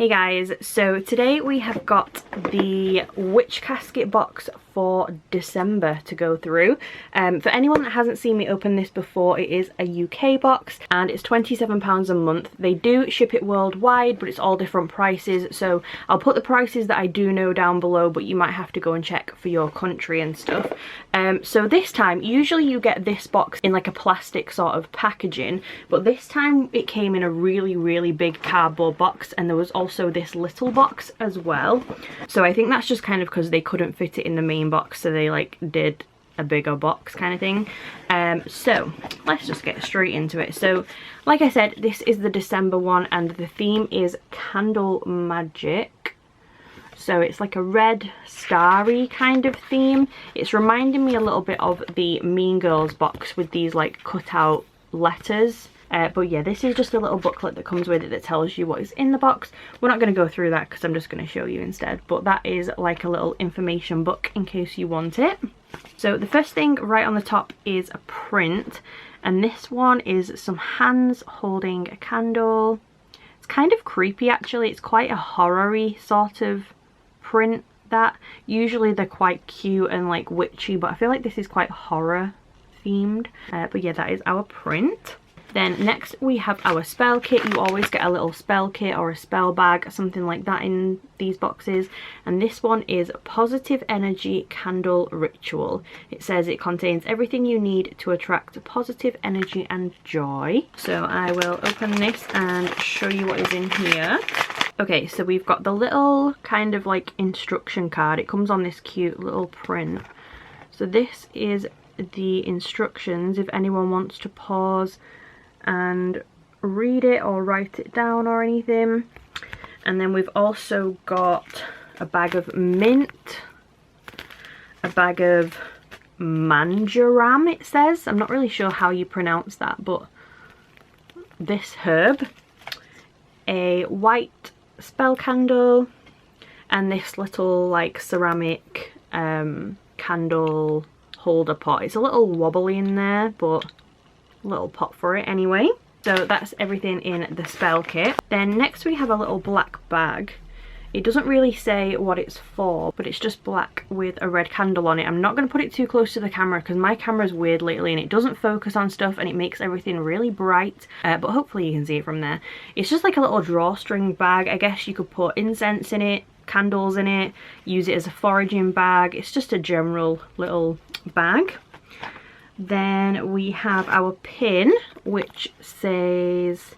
Hey guys, so today we have got the Witch Casket box for December to go through. For anyone that hasn't seen me open this before, it is a UK box and it's £27 a month. They do ship it worldwide, but it's all different prices, so I'll put the prices that I do know down below, but you might have to go and check for your country and stuff. So this time, usually you get this box in like a plastic sort of packaging, but this time it came in a really big cardboard box, and there was also this little box as well. So I think that's just kind of because they couldn't fit it in the main box, so they like did a bigger box kind of thing. So let's just get straight into it. So like I said, this is the December one and the theme is Candle Magic. So it's like a red starry kind of theme. It's reminding me a little bit of the Mean Girls box with these like cut out letters. But yeah, this is just a little booklet that comes with it that tells you what is in the box. We're not going to go through that because I'm just going to show you instead. But that is like a little information book in case you want it. So the first thing right on the top is a print. And this one is some hands holding a candle. It's kind of creepy actually. It's quite a horror-y sort of print. That usually they're quite cute and like witchy, but I feel like this is quite horror themed. But yeah, that is our print. Then next we have our spell kit. You always get a little spell kit or a spell bag, something like that in these boxes. And this one is Positive Energy Candle Ritual. It says it contains everything you need to attract positive energy and joy. So I will open this and show you what is in here. Okay, so we've got the little kind of like instruction card. It comes on this cute little print. So this is the instructions if anyone wants to pause and read it or write it down or anything. And then we've also got a bag of mint, a bag of manjaram it says. I'm not really sure how you pronounce that, but this herb, a white spell candle, and this little like ceramic candle holder pot. It's a little wobbly in there, but little pot for it anyway. So that's everything in the spell kit. Then next we have a little black bag. It doesn't really say what it's for, but it's just black with a red candle on it. I'm not going to put it too close to the camera because my camera's weird lately and it doesn't focus on stuff and it makes everything really bright, but hopefully you can see it from there. It's just like a little drawstring bag. I guess you could put incense in it, candles in it, use it as a foraging bag. It's just a general little bag. Then we have our pin, which says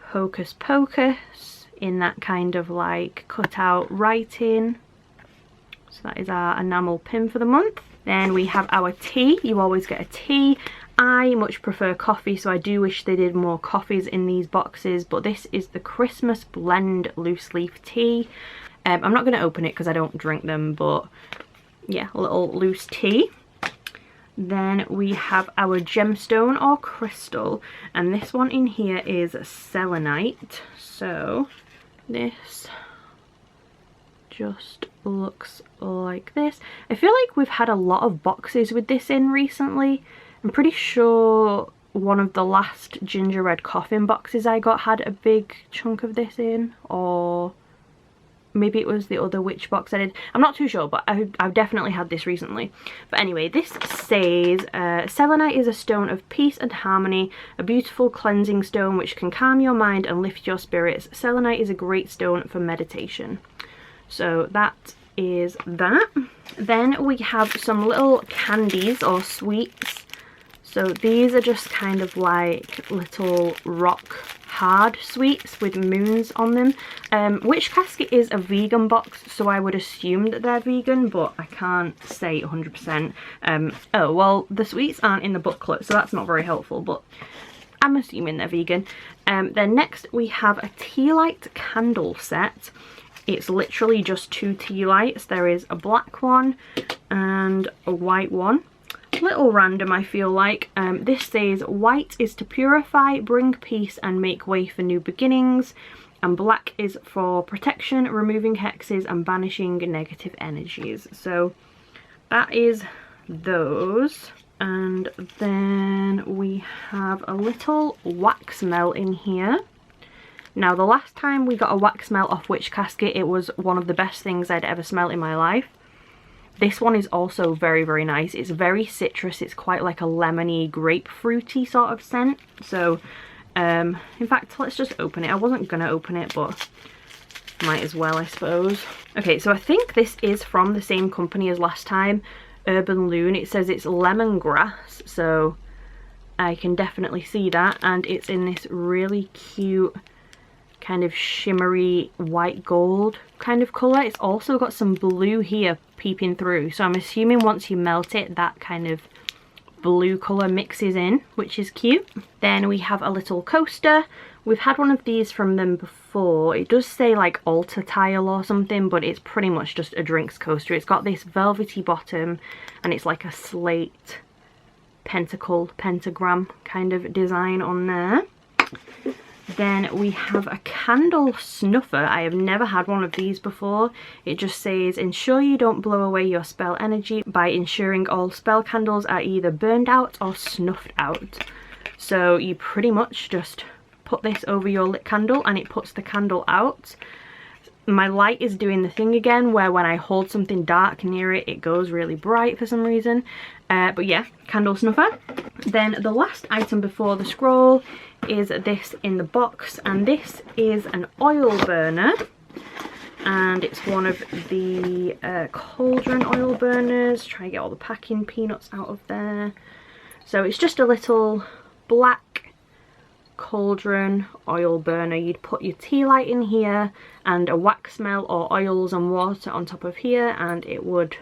Hocus Pocus in that kind of like cut out writing. So that is our enamel pin for the month. Then we have our tea. You always get a tea. I much prefer coffee, so I do wish they did more coffees in these boxes, but this is the Christmas Blend loose leaf tea. I'm not going to open it because I don't drink them, but yeah, a little loose tea. Then we have our gemstone or crystal, and this one in here is selenite. So this just looks like this. I feel like we've had a lot of boxes with this in recently. I'm pretty sure one of the last ginger red coffin boxes I got had a big chunk of this in, or maybe it was the other witch box I did. I'm not too sure, but I've definitely had this recently. But anyway, this says selenite is a stone of peace and harmony, a beautiful cleansing stone which can calm your mind and lift your spirits. Selenite is a great stone for meditation. So that is that. Then we have some little candies or sweets. So these are just kind of like little rock hard sweets with moons on them. Witch Casket is a vegan box, so I would assume that they're vegan, but I can't say 100%. Oh, well, the sweets aren't in the booklet, so that's not very helpful, but I'm assuming they're vegan. Then next we have a tea light candle set. It's literally just 2 tea lights. There is a black one and a white one. Little random, I feel like. This says white is to purify, bring peace and make way for new beginnings, and black is for protection, removing hexes and banishing negative energies. So that is those. And then we have a little wax melt in here. Now the last time we got a wax smell off Witch Casket, it was one of the best things I'd ever smelled in my life. This one is also very, very nice. It's very citrus. It's quite like a lemony, grapefruity sort of scent. So, in fact, let's just open it. I wasn't going to open it, but might as well, I suppose. Okay, so I think this is from the same company as last time, Urban Loon. It says it's lemongrass, so I can definitely see that. And it's in this really cute kind of shimmery white gold kind of colour. It's also got some blue here peeping through, so I'm assuming once you melt it that kind of blue colour mixes in, which is cute. Then we have a little coaster. We've had one of these from them before. It does say like altar tile or something, but it's pretty much just a drinks coaster. It's got this velvety bottom and it's like a slate pentagram kind of design on there. Then we have a candle snuffer. I have never had one of these before. It just says, ensure you don't blow away your spell energy by ensuring all spell candles are either burned out or snuffed out. So you pretty much just put this over your lit candle and it puts the candle out. My light is doing the thing again where when I hold something dark near it, it goes really bright for some reason. But yeah, candle snuffer. Then the last item before the scroll is this in the box, and this is an oil burner, and it's one of the cauldron oil burners. Try and get all the packing peanuts out of there. So it's just a little black cauldron oil burner. You'd put your tea light in here and a wax smell or oils and water on top of here, and it would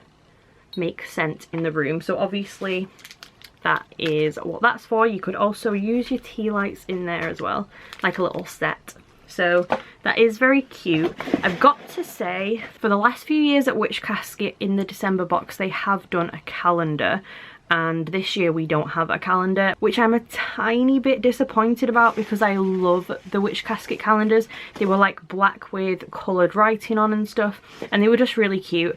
make scent in the room. So obviously that is what that's for. You could also use your tea lights in there as well, like a little set. So that is very cute. I've got to say, for the last few years at Witch Casket in the December box, they have done a calendar, and this year we don't have a calendar, which I'm a tiny bit disappointed about because I love the Witch Casket calendars. They were like black with coloured writing on and stuff, and they were just really cute.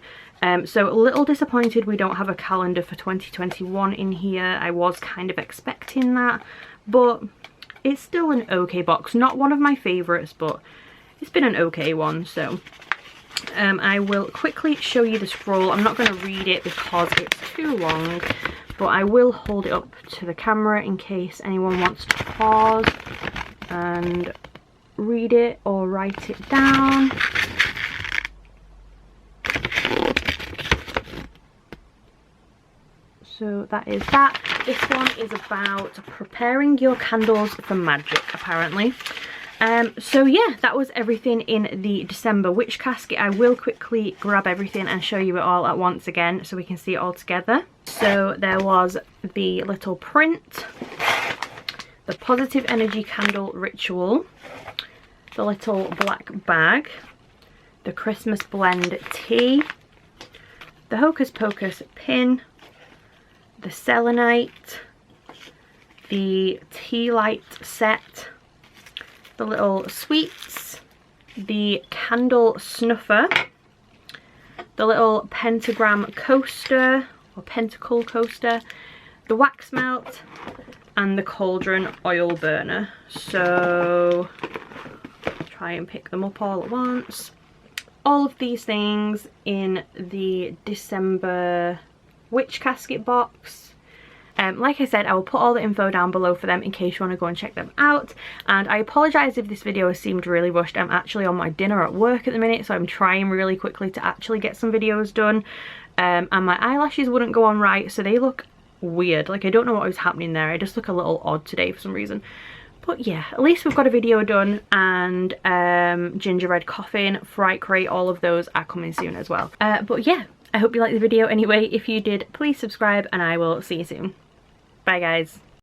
So a little disappointed we don't have a calendar for 2021 in here. I was kind of expecting that, but it's still an okay box. Not one of my favourites, but it's been an okay one. So I will quickly show you the scroll. I'm not going to read it because it's too long, but I will hold it up to the camera in case anyone wants to pause and read it or write it down. So that is that. This one is about preparing your candles for magic, apparently. So yeah, that was everything in the December Witch Casket. I will quickly grab everything and show you it all at once again so we can see it all together. So there was the little print, the positive energy candle ritual, the little black bag, the Christmas blend tea, the Hocus Pocus pin, the selenite, the tea light set, the little sweets, the candle snuffer, the little pentagram coaster or pentacle coaster, the wax melt, and the cauldron oil burner. So try and pick them up all at once. All of these things in the December Witch Casket box. Like I said, I will put all the info down below for them in case you want to go and check them out. And I apologise if this video has seemed really rushed. I'm actually on my dinner at work at the minute, so I'm trying really quickly to actually get some videos done. And my eyelashes wouldn't go on right, so they look weird. Like, I don't know what was happening there. I just look a little odd today for some reason. But yeah, at least we've got a video done, and gingerbread coffin, fright crate, all of those are coming soon as well. But yeah, I hope you liked the video anyway. If you did, please subscribe and I will see you soon. Bye guys.